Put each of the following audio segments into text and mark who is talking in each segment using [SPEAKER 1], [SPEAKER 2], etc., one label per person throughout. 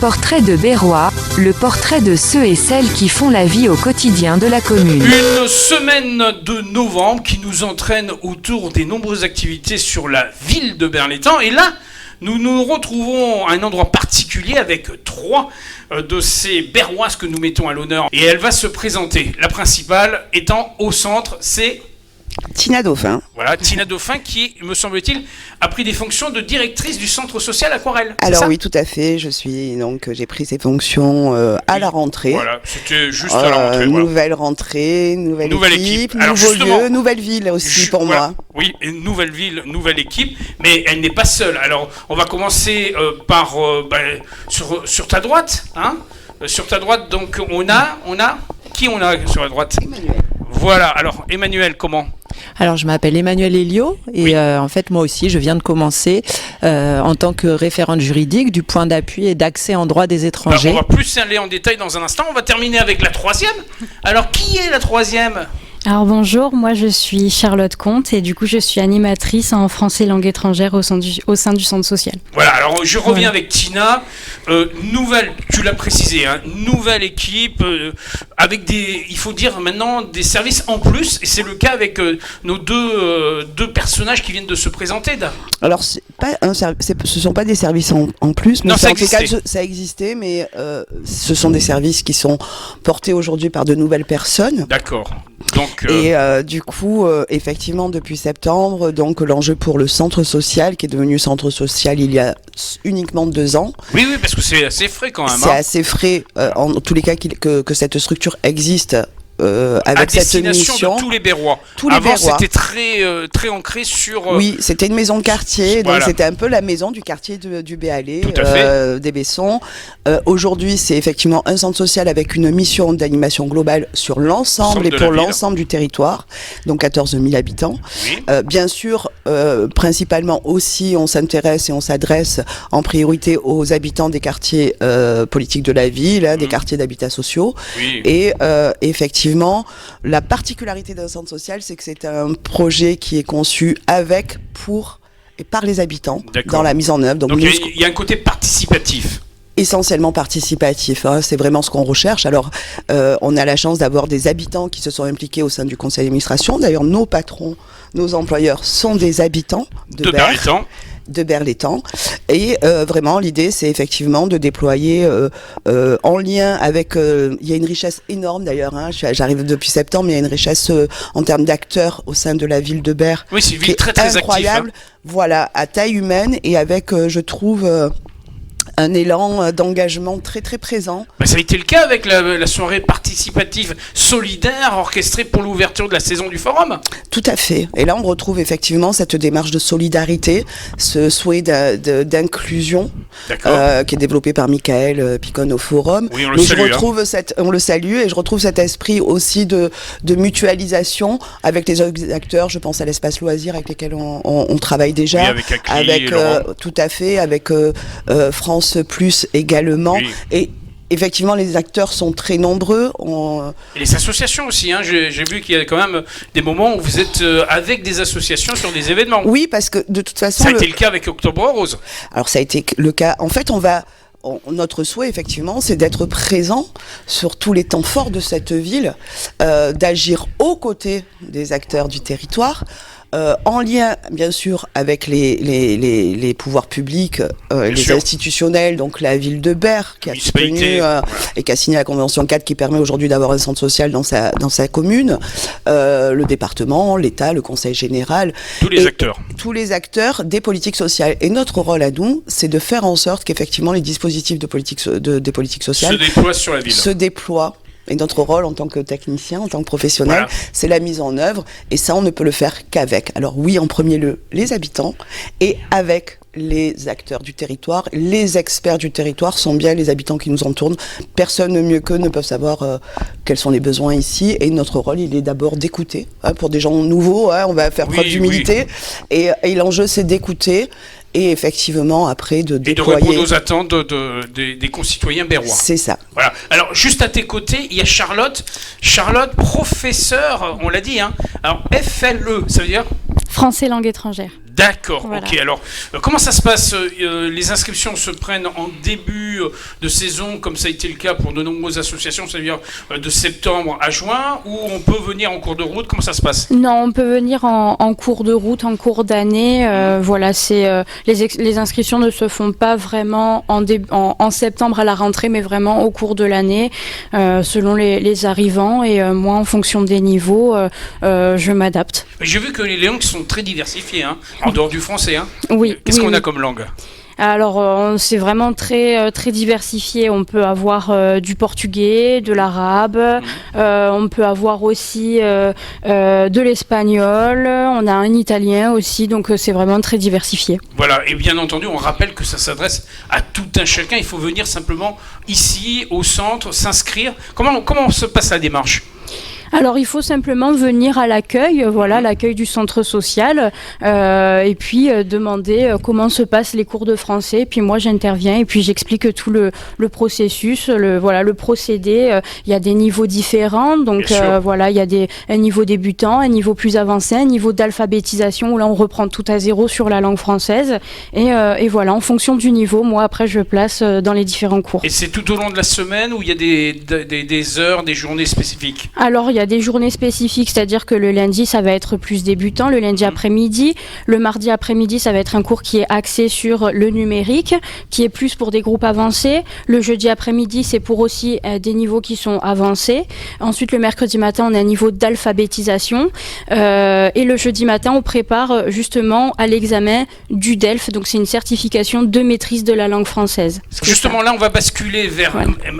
[SPEAKER 1] Portrait de Berrois, le portrait de ceux et celles qui font la vie au quotidien de la commune.
[SPEAKER 2] Une semaine de novembre qui nous entraîne autour des nombreuses activités sur la ville de Berre-l'Étang. Et là, nous nous retrouvons à un endroit particulier avec trois de ces Berroises que nous mettons à l'honneur. Et elle va se présenter. La principale étant au centre, c'est...
[SPEAKER 3] Tina Dauphin.
[SPEAKER 2] Voilà, Tina Dauphin qui, me semble-t-il, a pris des fonctions de directrice du centre social Aquarelle.
[SPEAKER 3] Alors oui, tout à fait. J'ai pris ces fonctions à la rentrée.
[SPEAKER 2] Voilà, c'était juste à la rentrée.
[SPEAKER 3] Nouvelle rentrée, nouvelle équipe,
[SPEAKER 2] Alors,
[SPEAKER 3] nouveau lieu, nouvelle ville aussi pour moi.
[SPEAKER 2] Oui, une nouvelle ville, nouvelle équipe, mais elle n'est pas seule. Alors, on va commencer par sur ta droite, hein. Sur ta droite, donc on a qui on a sur la droite?
[SPEAKER 3] Emmanuel.
[SPEAKER 2] Voilà. Alors, Emmanuel, comment?
[SPEAKER 4] Alors, je m'appelle Emmanuel Elio et
[SPEAKER 2] Oui.
[SPEAKER 4] en fait, moi aussi, je viens de commencer en tant que référente juridique du point d'appui et d'accès en droit des étrangers.
[SPEAKER 2] On va plus aller en détail dans un instant. On va terminer avec la troisième. Alors, qui est la troisième?
[SPEAKER 5] Alors bonjour, moi je suis Charlotte Comte et du coup je suis animatrice en français langue étrangère au sein du centre social.
[SPEAKER 2] Voilà, alors je reviens avec Tina. Nouvelle, tu l'as précisé, hein, nouvelle équipe avec il faut dire maintenant des services en plus. Et c'est le cas avec nos deux personnages qui viennent de se présenter.
[SPEAKER 3] Alors ce sont pas des services en plus, mais
[SPEAKER 2] Non, ça
[SPEAKER 3] en tout cas
[SPEAKER 2] existait.
[SPEAKER 3] ça existait, mais ce sont des services qui sont portés aujourd'hui par de nouvelles personnes.
[SPEAKER 2] D'accord. Donc,
[SPEAKER 3] Et du coup, effectivement, depuis septembre, donc l'enjeu pour le centre social, qui est devenu centre social il y a uniquement 2 ans.
[SPEAKER 2] oui, parce que c'est assez frais quand même.
[SPEAKER 3] C'est
[SPEAKER 2] Hein.
[SPEAKER 3] assez frais, en tous les cas, que cette structure existe.
[SPEAKER 2] À
[SPEAKER 3] Avec cette
[SPEAKER 2] destination
[SPEAKER 3] mission.
[SPEAKER 2] de tous les Berrois.
[SPEAKER 3] Tous les
[SPEAKER 2] Avant,
[SPEAKER 3] Berrois.
[SPEAKER 2] c'était très ancré sur...
[SPEAKER 3] Oui, c'était une maison de quartier,
[SPEAKER 2] Voilà.
[SPEAKER 3] donc c'était un peu la maison du quartier du Béalais,
[SPEAKER 2] Tout à fait.
[SPEAKER 3] des Bessons. Aujourd'hui, c'est effectivement un centre social avec une mission d'animation globale sur l'ensemble et
[SPEAKER 2] de
[SPEAKER 3] pour
[SPEAKER 2] la ville.
[SPEAKER 3] l'ensemble du territoire, donc 14 000 habitants.
[SPEAKER 2] Oui.
[SPEAKER 3] Bien sûr, principalement aussi, on s'intéresse et on s'adresse en priorité aux habitants des quartiers politiques de la ville, des quartiers d'habitat sociaux.
[SPEAKER 2] Oui.
[SPEAKER 3] Et effectivement, la particularité d'un centre social, c'est que c'est un projet qui est conçu avec, pour et par les habitants
[SPEAKER 2] D'accord.
[SPEAKER 3] dans la mise en œuvre. Donc
[SPEAKER 2] Donc
[SPEAKER 3] nous,
[SPEAKER 2] il y a un côté participatif.
[SPEAKER 3] essentiellement participatif, hein, c'est vraiment ce qu'on recherche. Alors, on a la chance d'avoir des habitants qui se sont impliqués au sein du conseil d'administration. D'ailleurs, nos patrons, nos employeurs sont des habitants
[SPEAKER 2] De Berre-l'Étang.
[SPEAKER 3] de Berre-l'Étang. Et vraiment, l'idée, c'est effectivement de déployer en lien avec... il y a une richesse énorme d'ailleurs, hein, j'arrive depuis septembre, mais il y a une richesse en termes d'acteurs au sein de la ville de Berre.
[SPEAKER 2] Oui, c'est une
[SPEAKER 3] qui
[SPEAKER 2] ville
[SPEAKER 3] est
[SPEAKER 2] très très
[SPEAKER 3] incroyable,
[SPEAKER 2] active. Hein.
[SPEAKER 3] voilà, à taille humaine et avec, je trouve... un élan d'engagement très très présent.
[SPEAKER 2] Ça a été le cas avec la soirée participative solidaire orchestrée pour l'ouverture de la saison du forum.
[SPEAKER 3] Tout à fait. Et là, on retrouve effectivement cette démarche de solidarité, ce souhait d'inclusion qui est développé par Michael Picon au forum.
[SPEAKER 2] Oui, on le
[SPEAKER 3] Mais
[SPEAKER 2] salue.
[SPEAKER 3] on le salue et je retrouve cet esprit aussi de mutualisation avec les autres acteurs. Je pense à l'espace loisir avec lesquels on travaille déjà.
[SPEAKER 2] Oui, avec Acli et Laurent.
[SPEAKER 3] Tout à fait, avec France Plus également.
[SPEAKER 2] Oui.
[SPEAKER 3] Et effectivement, les acteurs sont très nombreux.
[SPEAKER 2] Et les associations aussi. Hein. J'ai vu qu'il y a quand même des moments où vous êtes avec des associations sur des événements.
[SPEAKER 3] Oui, parce que de toute façon...
[SPEAKER 2] Ça a été le cas avec Octobre Rose.
[SPEAKER 3] Alors ça a été le cas. En fait, notre souhait, effectivement, c'est d'être présent sur tous les temps forts de cette ville, d'agir aux côtés des acteurs du territoire, en lien, bien sûr, avec les pouvoirs publics, les
[SPEAKER 2] sûr.
[SPEAKER 3] institutionnels, donc la ville de Berre, qui a
[SPEAKER 2] Municipalité,
[SPEAKER 3] soutenu et qui a signé la Convention 4 qui permet aujourd'hui d'avoir un centre social dans sa commune, le département, l'État, le Conseil général.
[SPEAKER 2] Tous les acteurs.
[SPEAKER 3] Tous les acteurs des politiques sociales. Et notre rôle à nous, c'est de faire en sorte qu'effectivement les dispositifs des politiques sociales
[SPEAKER 2] Se déploient sur la ville.
[SPEAKER 3] se déploient. Et notre rôle en tant que technicien, en tant que professionnel,
[SPEAKER 2] Voilà.
[SPEAKER 3] c'est la mise en œuvre. Et ça, on ne peut le faire qu'avec. Alors oui, en premier lieu, les habitants et avec les acteurs du territoire. Les experts du territoire sont bien les habitants qui nous entourent. Personne mieux qu'eux ne peut savoir quels sont les besoins ici. Et notre rôle, il est d'abord d'écouter. Hein, pour des gens nouveaux, hein, on va faire preuve d'humilité. Oui. Et l'enjeu, c'est d'écouter. Et effectivement, après, de déployer...
[SPEAKER 2] Et de répondre aux attentes des concitoyens berrois.
[SPEAKER 3] C'est ça.
[SPEAKER 2] Voilà. Alors, juste à tes côtés, il y a Charlotte. Charlotte, professeure, on l'a dit, hein. Alors, FLE, ça veut dire
[SPEAKER 5] Français langue étrangère.
[SPEAKER 2] D'accord,
[SPEAKER 5] Voilà.
[SPEAKER 2] ok. Alors, comment ça se passe les inscriptions se prennent en début de saison, comme ça a été le cas pour de nombreuses associations, c'est-à-dire de septembre à juin, ou on peut venir en cours de route? Comment ça se passe?
[SPEAKER 5] Non, on peut venir en cours de route, en cours d'année. Voilà, les inscriptions ne se font pas vraiment en septembre à la rentrée, mais vraiment au cours de l'année, selon les arrivants. Et moi, en fonction des niveaux, je m'adapte.
[SPEAKER 2] J'ai vu que les langues sont très diversifiées, hein, en dehors du français. Hein.
[SPEAKER 5] Oui.
[SPEAKER 2] Qu'est-ce
[SPEAKER 5] oui,
[SPEAKER 2] qu'on
[SPEAKER 5] oui.
[SPEAKER 2] a comme langue?
[SPEAKER 5] Alors, c'est vraiment très diversifié. On peut avoir du portugais, de l'arabe, on peut avoir aussi de l'espagnol, on a un italien aussi, donc c'est vraiment très diversifié.
[SPEAKER 2] Voilà, et bien entendu, on rappelle que ça s'adresse à tout un chacun. Il faut venir simplement ici, au centre, s'inscrire. Comment se passe la démarche?
[SPEAKER 5] Alors il faut simplement venir à l'accueil, voilà, l'accueil du centre social, et puis demander comment se passent les cours de français. Puis moi j'interviens et puis j'explique tout le processus, le procédé. Il y a des niveaux différents, donc voilà, il y a un niveau débutant, un niveau plus avancé, un niveau d'alphabétisation où là on reprend tout à zéro sur la langue française. Et voilà, en fonction du niveau, moi après je place dans les différents cours.
[SPEAKER 2] Et c'est tout au long de la semaine où il y a des heures, des journées spécifiques?
[SPEAKER 5] Alors il y a des journées spécifiques, c'est-à-dire que le lundi ça va être plus débutant, le lundi après-midi, le mardi après-midi ça va être un cours qui est axé sur le numérique, qui est plus pour des groupes avancés, le jeudi après-midi c'est pour aussi des niveaux qui sont avancés, ensuite le mercredi matin on a un niveau d'alphabétisation, et le jeudi matin on prépare justement à l'examen du DELF, donc c'est une certification de maîtrise de la langue française.
[SPEAKER 2] Justement là on va basculer vers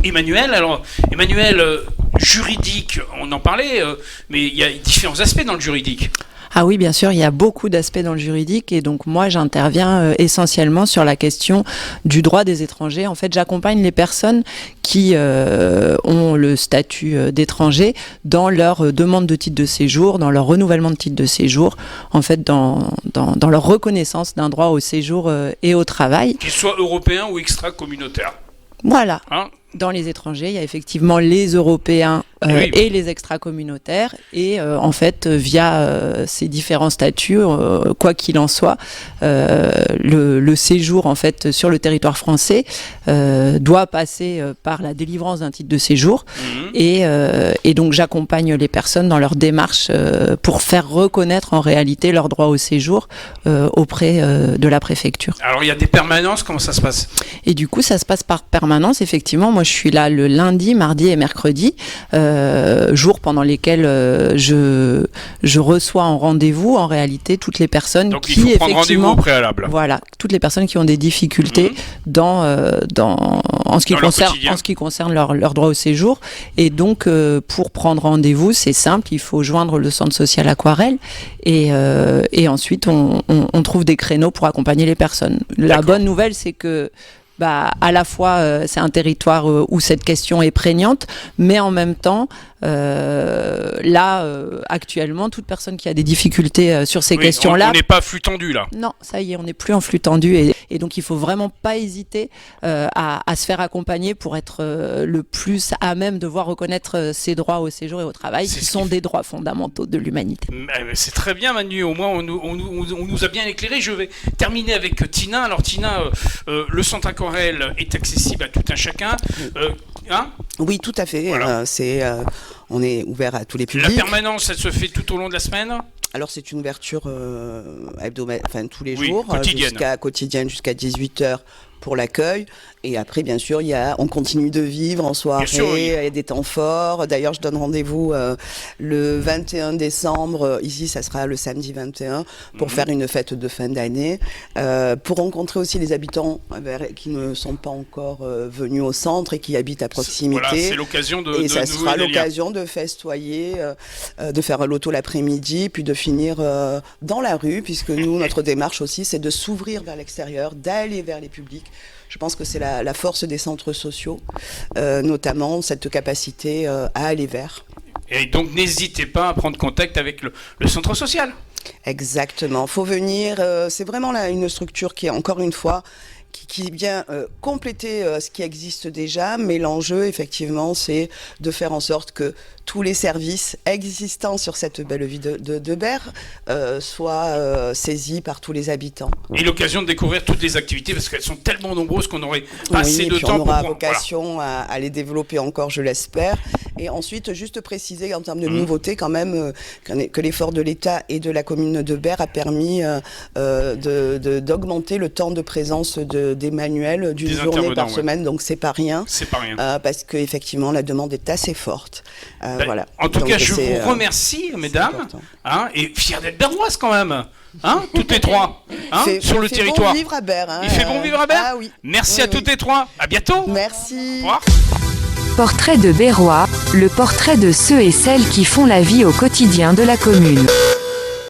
[SPEAKER 2] Emmanuel. Alors Emmanuel, juridique, on en parlait, mais il y a différents aspects dans le juridique.
[SPEAKER 4] Ah oui, bien sûr, il y a beaucoup d'aspects dans le juridique et donc moi j'interviens essentiellement sur la question du droit des étrangers. En fait, j'accompagne les personnes qui ont le statut d'étranger dans leur demande de titre de séjour, dans leur renouvellement de titre de séjour, en fait dans leur reconnaissance d'un droit au séjour et au travail.
[SPEAKER 2] Qu'il soit européen ou extra-communautaire.
[SPEAKER 4] Voilà.
[SPEAKER 2] Hein?
[SPEAKER 4] Dans les étrangers, il y a effectivement les Européens et les extra-communautaires. Et en fait, via ces différents statuts, quoi qu'il en soit, le séjour en fait sur le territoire français doit passer par la délivrance d'un titre de séjour. Et donc, j'accompagne les personnes dans leur démarche pour faire reconnaître en réalité leur droit au séjour auprès de la préfecture.
[SPEAKER 2] Alors, il y a des permanences, comment ça se passe?
[SPEAKER 4] Et du coup, ça se passe par permanence, effectivement. Moi, je suis là le lundi, mardi et mercredi, jours pendant lesquels je reçois en rendez-vous, en réalité, toutes les personnes
[SPEAKER 2] donc,
[SPEAKER 4] qui,
[SPEAKER 2] il faut prendre rendez-vous au préalable.
[SPEAKER 4] Voilà, toutes les personnes qui ont des difficultés en ce qui concerne leur droit au séjour. Et donc, pour prendre rendez-vous, c'est simple, il faut joindre le centre social Aquarelle et ensuite, on trouve des créneaux pour accompagner les personnes. La bonne nouvelle, c'est que à la fois c'est un territoire où cette question est prégnante, mais en même temps actuellement toute personne qui a des difficultés sur ces questions-là,
[SPEAKER 2] on n'est pas flux tendu là.
[SPEAKER 4] Non, ça y est, on n'est plus en flux tendu et donc il faut vraiment pas hésiter à se faire accompagner pour être le plus à même de voir reconnaître ses droits au séjour et au travail, qui sont des droits fondamentaux de l'humanité.
[SPEAKER 2] C'est très bien Manu, au moins on nous a bien éclairé. Je vais terminer avec Tina. Alors Tina, le centre Aquarelle est accessible à tout un chacun.
[SPEAKER 3] Oui, tout à fait.
[SPEAKER 2] Voilà.
[SPEAKER 3] On est ouvert à tous les publics.
[SPEAKER 2] La permanence, elle se fait tout au long de la semaine?
[SPEAKER 3] Alors c'est une ouverture hebdomadaire, enfin tous les
[SPEAKER 2] Oui,
[SPEAKER 3] jours,
[SPEAKER 2] quotidienne
[SPEAKER 3] jusqu'à 18h pour l'accueil. Et après, bien sûr, on continue de vivre en soirée,
[SPEAKER 2] Bien sûr, oui.
[SPEAKER 3] Il y a des temps forts. D'ailleurs, je donne rendez-vous le 21 décembre. Ici, ça sera le samedi 21 pour faire une fête de fin d'année. Pour rencontrer aussi les habitants qui ne sont pas encore venus au centre et qui habitent à proximité.
[SPEAKER 2] Voilà, c'est l'occasion
[SPEAKER 3] Et ça sera l'occasion de festoyer, de faire un loto l'après-midi, puis de finir dans la rue, puisque nous, notre démarche aussi, c'est de s'ouvrir vers l'extérieur, d'aller vers les publics. Je pense que c'est la force des centres sociaux, notamment cette capacité à aller vers.
[SPEAKER 2] Et donc n'hésitez pas à prendre contact avec le centre social.
[SPEAKER 3] Exactement, faut venir, c'est vraiment une structure qui est, encore une fois, qui vient compléter ce qui existe déjà, mais l'enjeu effectivement c'est de faire en sorte que tous les services existants sur cette belle ville de Berre soient saisis par tous les habitants.
[SPEAKER 2] Et l'occasion de découvrir toutes les activités, parce qu'elles sont tellement nombreuses qu'on aurait pas assez de temps.
[SPEAKER 3] On aura vocation à les développer encore, je l'espère. Et ensuite, juste préciser en termes de nouveautés quand même que l'effort de l'État et de la commune de Berre a permis d'augmenter le temps de présence des manuels d'une journée par semaine, donc c'est pas rien.
[SPEAKER 2] C'est pas rien.
[SPEAKER 3] Parce qu'effectivement, la demande est assez forte. Voilà.
[SPEAKER 2] En tout cas, je vous remercie, mesdames, et fier d'être berroise quand même, toutes les trois, sur le territoire.
[SPEAKER 3] Il fait bon vivre à Berre.
[SPEAKER 2] Il fait bon vivre à Berre.
[SPEAKER 3] Ah oui.
[SPEAKER 2] Merci à toutes les trois. À bientôt.
[SPEAKER 3] Merci.
[SPEAKER 2] Au revoir.
[SPEAKER 1] Portrait de Berrois, le portrait de ceux et celles qui font la vie au quotidien de la commune.